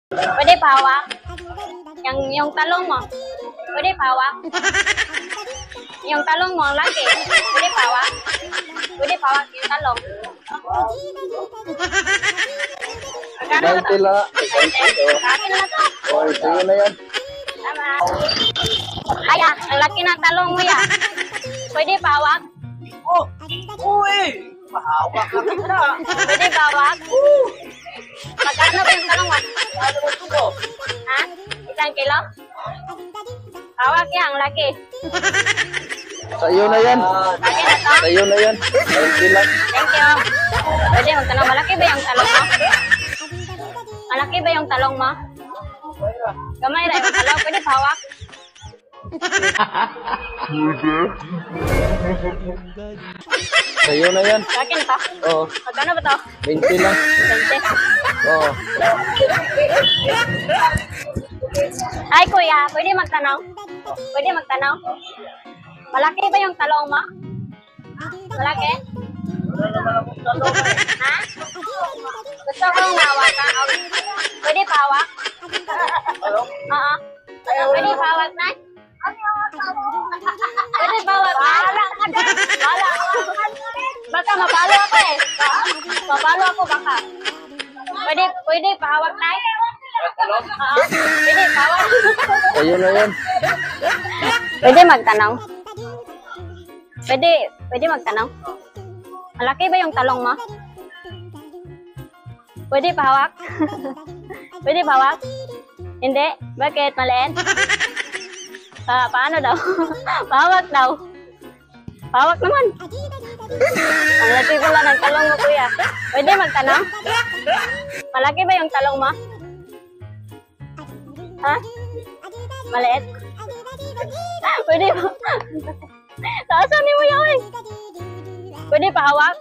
Pwede pahawak? Yung talong mo. Pwede pahawak? Yung talong mo, ang laki. Pwede pahawak? Pwede pahawak yung talong. Magkano ba 20 to? lang. 20? Akin na to. Oh, sa'yo na yan. Tama. Aya, ang laki ng talong mo ya. Pwede pahawak? Oh, uy! Mahawak ka na. Pwede pahawak? Magkano ba yung talong mo? Ano mo ito? Ha? 1 kilo? Hawak yan, ang laki. Sa'yo na yan. Akin na to. Sa'yo na yan. 20 lang. Thank you. Pwede magtanong, malaki ba yung talong mo? Malaki ba yung talong mo? Gamay na yung talong, pwede pahawak? Sa'yo na yan. Sa akin to. Oh, Magkano ba to? 20 lang. 20. Oh, Ay kuya, pwede magtanong? Pwede magtanong? Malaki ba yung talong mo? Malaki? Ha? Gusto kong hawakan. Pwede pahawak? Oo. Pwede pahawak na? Pwede pahawak na? Wala. Baka mapalo ako eh. Mapalo ako baka. Pwede pahawak na? Oo. Pwede pahawak. sa'yo na yan. Pwede magtanong? Pwede magtanong? Malaki ba yung talong mo? Pwede pahawak? Pwede pahawak? Hindi? Bakit? Maliit? Paano daw? Pahawak daw. Pahawak naman. Ang laki pala ng talong mo, kuya. Pwede magtanong? Malaki ba yung talong mo? Ha? Maliit? Pwede ba? Taasan mo yun. Pwede pahawak?